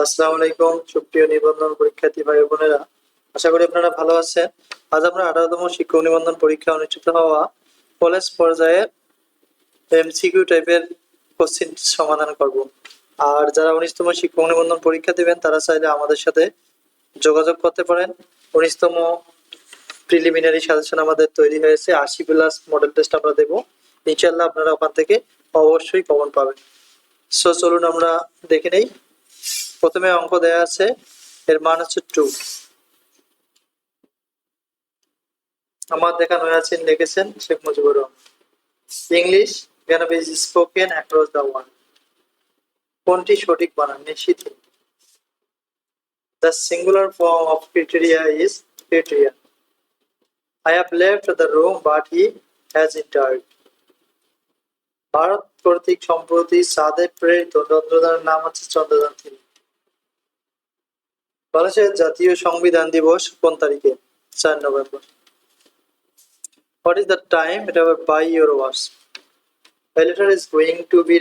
আসসালামু আলাইকুম সুপ্রিয় নিবন্ধন পরীক্ষার্থী ভাই বোনেরা, আশা করি আপনারা ভালো আছেন। আজ আমরা 18তম শিক্ষক নিবন্ধন পরীক্ষা অনুষ্ঠিত হওয়া কলেজ পর্যায়ে এমসিকিউ টাইপের কোশ্চেন সমাধান করব। আর যারা 19তম শিক্ষক নিবন্ধন পরীক্ষা দিবেন তারা চাইলে আমাদের সাথে যোগাযোগ করতে পারেন। 19তম প্রিলিমিনারি সাজেশন আমাদের তৈরি হয়েছে, 80+ মডেল টেস্ট আমরা দেবো। ইনশাল্লাহ আপনারা ওখান থেকে অবশ্যই কমন পাবেন। সো চলুন আমরা দেখে নেই। প্রথমে অঙ্ক দেয়া আছে, এর মান হচ্ছে 2। আমার দেখানো আছে, লিখেছেন শেখ মুজিবুর রহমান। ইংলিশ কেন is spoken across the world. কোনটি সঠিক বানান? নিশ্চিত। The singular form of criteria is criteria. I have left the room but he has entered. Bharat কর্তৃক সম্প্রতি চাঁদে প্রেরিত চন্দ্রযানের নাম হচ্ছে চন্দ্রযান-3। বাংলাদেশের জাতীয় সংবিধান দিবস কোন তারিখে? 4 November. What is the time? এটা হবে by your words. A letter is going to be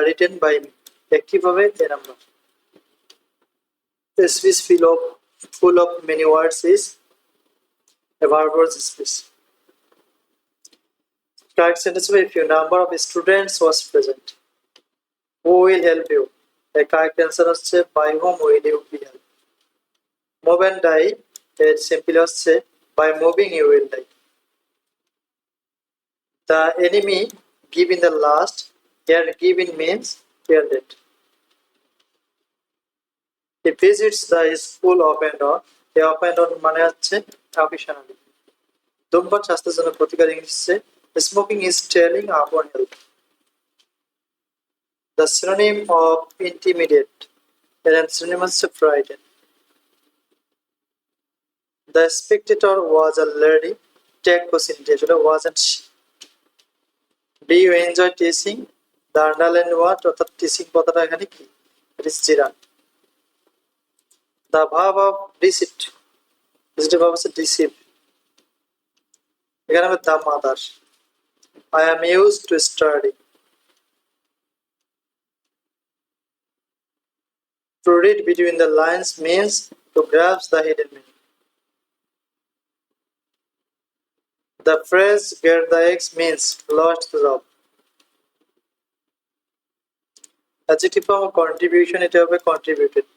written by me. একটি ভাবে a number. A speech full of many words is a verbose speech. Correct sentence হবে, if your number of students was present. Who will help you? The correct answer হচ্ছে by whom will you be helped. Move and die, এর simple হচ্ছে by moving you will die. The enemy give in the last, here give in means here dead. He visits the school off and on. এই off and on মানে হচ্ছে occasionally. ধূমপান স্বাস্থ্যের জন্য ক্ষতিকর, ইংলিশে smoking is telling upon health. The synonym of intimidate, এর synonym হচ্ছে frighten. The spectator was a lady. Take question D, এটা wasn't she. Do you enjoy teaching? The underline word অর্থাৎ teaching কথাটা এখানে কি? It is জিরান। The verb of deceit, positive verb হচ্ছে deceive, এখানে হবে the mother. I am used to study. To read between the lines means to grasp the hidden meaning. The phrase get the eggs means lost the job. Adjective form of contribution, এটা হবে contributed.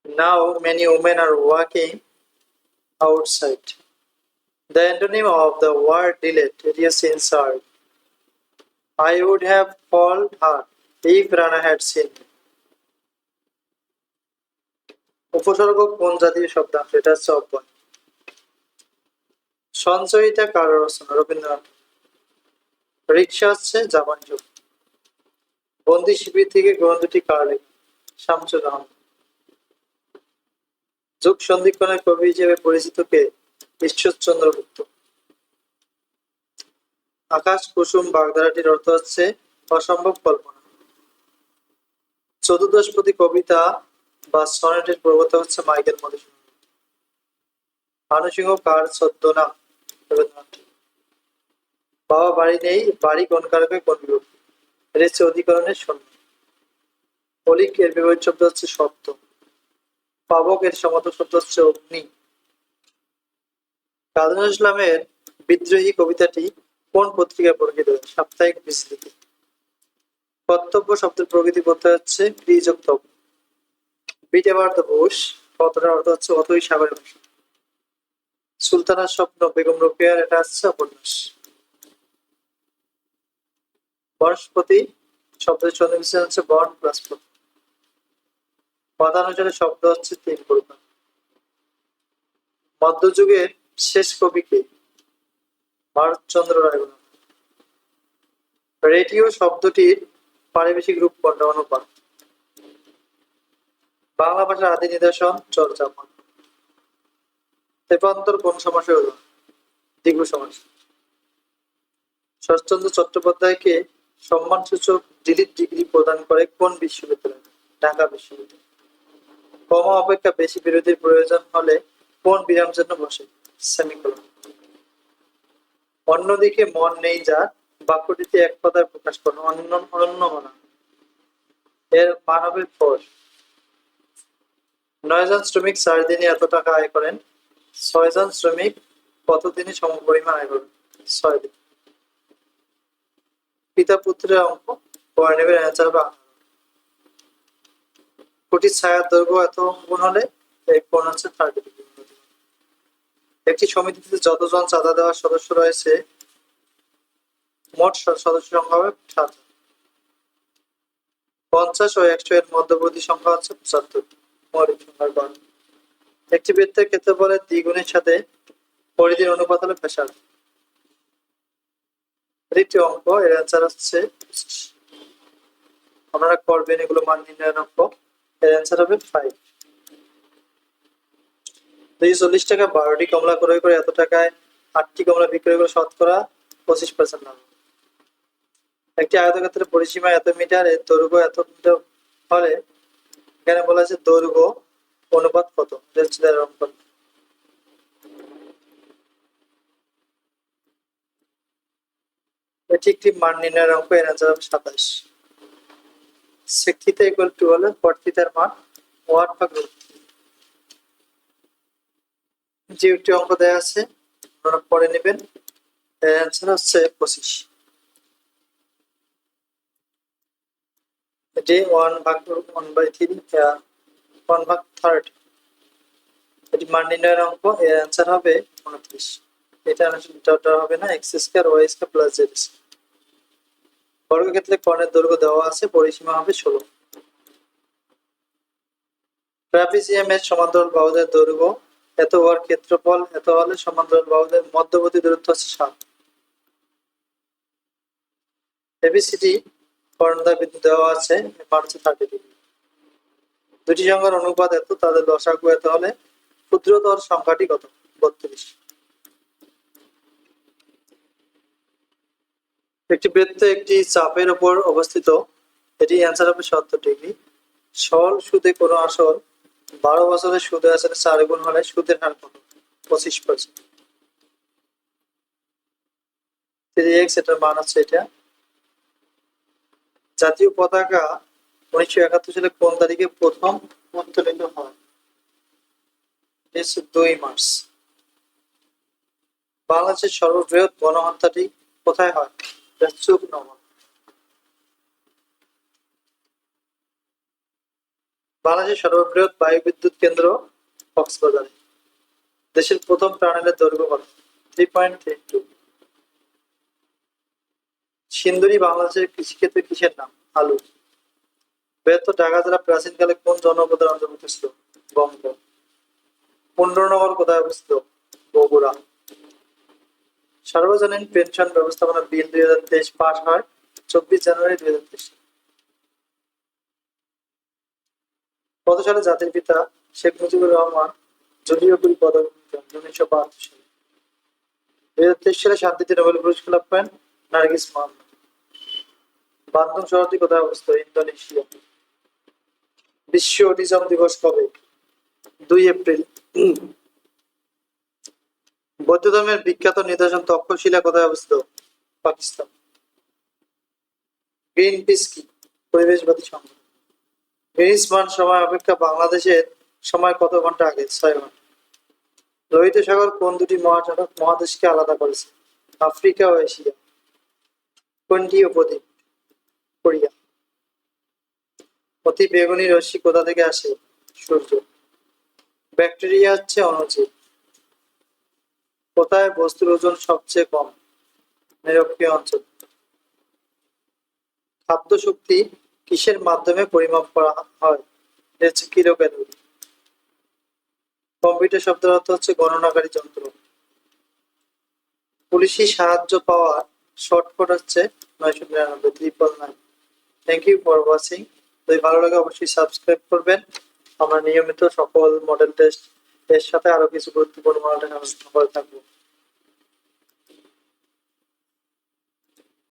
Now many women are working outside. The antonym of the word delete, it is insert. I would have called her if Rana had seen me. উপসর্গ কোন জাতীয় শব্দাংশ? এটা হচ্ছে অব্যয়। সঞ্চয়িতা কার রচনা? রবীন্দ্রনাথ। রিক্সা হচ্ছে Japan যুগ। বন্দি শিবির থেকে গ্রন্থটি কার লেখা? শামসুর রহমান। যুগ সন্ধিক্ষণের কবি হিসেবে পরিচিত কে? ঈশ্বরচন্দ্র গুপ্ত। আকাশ কুসুম বাগধারাটির অর্থ হচ্ছে অসম্ভব কল্পনা। চতুর্দশপদী কবিতা বা সনেটের প্রবর্তক হচ্ছে মাইকেল মধুসূদন। ভানুসিংহ কার ছদ্মনাম? রবীন্দ্রনাথ। বাবা বাড়ি নেই, বাড়ি কোন কারকে কোন বিভক্তি? এটা হচ্ছে অধিকরণের শূন্য। অলিক এর বিপরীত শব্দ হচ্ছে সত্য। পাবক এর সমর্থক শব্দ হচ্ছে অগ্নি। কাজী নজরুল ইসলামের বিদ্রোহী কবিতাটি কোন পত্রিকায় প্রকাশিত? সাপ্তাহিক বিজলিতে। কর্তব্য শব্দের প্রকৃতি প্রত্যয় হচ্ছে ক্রিযোক্তব্য। বিট এবার দ্য বুশ কথাটার অর্থ হচ্ছে অথই সাগরের ভাষা। সুলতানার স্বপ্ন বেগম রোকেয়ার, এটা হচ্ছে উপন্যাস। বনস্পতি শব্দের ছন্দবিচ্ছেদ হচ্ছে বন প্লাস পতি। পদানুসারে শব্দ হচ্ছে 3 প্রকার। মধ্যযুগের শেষ কবি কে? ভারতচন্দ্র রায় বর্মন। রেডিও শব্দটির পারিভাষিক রূপ কোনটা? অনুপাত। বাংলা ভাষার আদি নিদর্শন চর্যাপদ। তেপান্তর কোন সমাসের উদাহরণ? দ্বিগু সমাস। শরৎচন্দ্র চট্টোপাধ্যায়কে সম্মানসূচক ডিলিট ডিগ্রি প্রদান করে কোন বিশ্ববিদ্যালয়? ঢাকা বিশ্ববিদ্যালয়। কমা অপেক্ষা বেশি বিরতির প্রয়োজন হলে কোন বিরাম চিহ্ন বসে? সেমিকোলন। অন্যদিকে মন নেই যার, বাক্যটিতে এক কথায় প্রকাশ করুন। অনন্য মানা। এর মান হবে 4। 9 জন শ্রমিক 4 দিনে এত টাকা আয় করেন। 6 জন শ্রমিক কত দিনে সমপরিমাণ আয় করবেন? 6 দিন। পিতা পুত্রের অঙ্ক পরে নেবেন, অ্যান্সার হবে 18। কোটির ছায়ার দৈর্ঘ্য এত গুণ হলে এই কোণ হচ্ছে 30 ডিগ্রি। একটি সমিতিতে যতজন চাঁদা দেওয়ার সদস্য রয়েছে মোট সদস্য সংখ্যা হবে 7। 50 ও 100 এর মধ্যবর্তী সংখ্যা হচ্ছে 75, মৌলিক সংখ্যার গড়। একটি বৃত্তের ক্ষেত্রফলের দ্বিগুণের সাথে পরিধির অনুপাত হলো ব্যাসার্ধ। একটি অঙ্ক, এর অ্যান্সার হচ্ছে 25। আপনারা করবেন এগুলো মান নির্ণয়ের অঙ্ক। এর অ্যান্সার হবে 5। 240 টাকা 12টি কমলা ক্রয় করে এত টাকায় 8টি কমলা বিক্রয় করে শতকরা 25% লাভ। একটি আয়তক্ষেত্রের পরিসীমা এত মিটার, এর দৈর্ঘ্য এত মিটার হলে এখানে বলা আছে দৈর্ঘ্য অনুপাত কত? এটি একটি মান নির্ণয়ের অঙ্ক। এর অ্যান্সার হবে 27। sec θ ইকুয়াল টু হলে cot θ এর মান 1/√3। যে একটি অঙ্ক দেয়া আছে আপনারা পড়ে নেবেন। এর অ্যান্সার হচ্ছে 25। এটি 1/1/3 এটি মান নির্ণয়ের অঙ্ক। এর অ্যান্সার হবে 29। এটা হবে না, x square y square plus z square. বর্গক্ষেত্রে কর্ণের দৈর্ঘ্য দেওয়া আছে, পরিসীমা হবে 16। ট্রাপিজিয়াম এর সমান্তরাল বাহুদের দৈর্ঘ্য এত হওয়ার ক্ষেত্রফল এত হলে সমান্তরাল বাহুদের মধ্যবর্তী দূরত্ব হচ্ছে 7। এবিসিডি কর্ণদ্বয় বিন্দু দেওয়া আছে, মান হচ্ছে 30 ডিগ্রি। দুটি সংখ্যার অনুপাত এত, তাদের লসাগু এত হলে ক্ষুদ্রতর সংখ্যাটি কত? 32। একটি বৃত্ত একটি চাপের উপর অবস্থিত, এটি অ্যান্সার হবে 70 ডিগ্রি। সরল সুদে কোনো আসল 12 বছরের সুদে আসলে 4 গুণ হলে সুদের হার কত? 25%। 3x এটার মান হচ্ছে এটা। জাতীয় পতাকা 1971 সালে কোন তারিখে প্রথম উত্তোলিত হয়? 2 মার্চ। বাংলাদেশের সর্ববৃহৎ গণহত্যাটি কোথায় হয়? চুকনগর। বাংলাদেশের সর্ববৃহৎ বায়ু বিদ্যুৎ কেন্দ্র কক্সবাজারে। দেশের প্রথম টানেলের দৈর্ঘ্য কত? 3.32। সিন্ধুরি বাংলাদেশের কৃষিক্ষেত্রে কিসের নাম? আলু। বৃহত্তর ঢাকা জেলা প্রাচীনকালে কোন জনপদের অন্তর্ভুক্ত ছিল? বঙ্গ। পুণ্ডরনগর কোথায় অবস্থিত? বগুড়া। সার্বজনীন পেনশন ব্যবস্থাপনা বিল 2023 পাস হয় 24 জানুয়ারি 2023। কত সালে জাতির পিতা শেখ মুজিবুর রহমান জলীয় গুলি পদক পান? 1972 সালে। 2023 সালে শান্তিতে নোবেল পুরস্কার লাভ করেন নার্গিস মোহাম্মদ। বান্দরবান শহরটি কোথায় অবস্থিত? ইন্দোনেশিয়া। বিশ্ব অটিজম দিবস কবে? 2 এপ্রিল। বৌদ্ধ ধর্মের বিখ্যাত নিদর্শন তক্ষশিলা কোথায় অবস্থিত? পাকিস্তান। গ্রিন পিস কি? পরিবেশবাদী সংগঠন। গ্রিনিচ মান সময় অপেক্ষা বাংলাদেশের সময় কত ঘন্টা আগে? 6 ঘন্টা। লোহিত সাগর কোন দুটি মহাদেশকে আলাদা করেছে? আফ্রিকা ও এশিয়া। কোনটি উপদ্বীপ? কোরিয়া। অতি বেগুনি রশ্মি কোথা থেকে আসে? সূর্য। ব্যাকটেরিয়া হচ্ছে অণুজীব। কোথায় বস্তুর ওজন সবচেয়ে কম? নিরক্ষীয় অঞ্চল। খাদ্য শক্তি কিসের মাধ্যমে পরিমাপ করা হয়? Kilo calorie. কম্পিউটার শব্দের অর্থ হচ্ছে গণনাকারী যন্ত্র। পুলিশি সাহায্য পাওয়ার শর্টকাট হচ্ছে 999 থ্যাংক ইউ ফর ওয়াচিং। যদি ভালো লাগে অবশ্যই সাবস্ক্রাইব করবেন। আমরা নিয়মিত সকল মডেল টেস্ট এর সাথে আরো কিছু গুরুত্বপূর্ণ মডেল টেস্ট করে থাকবো।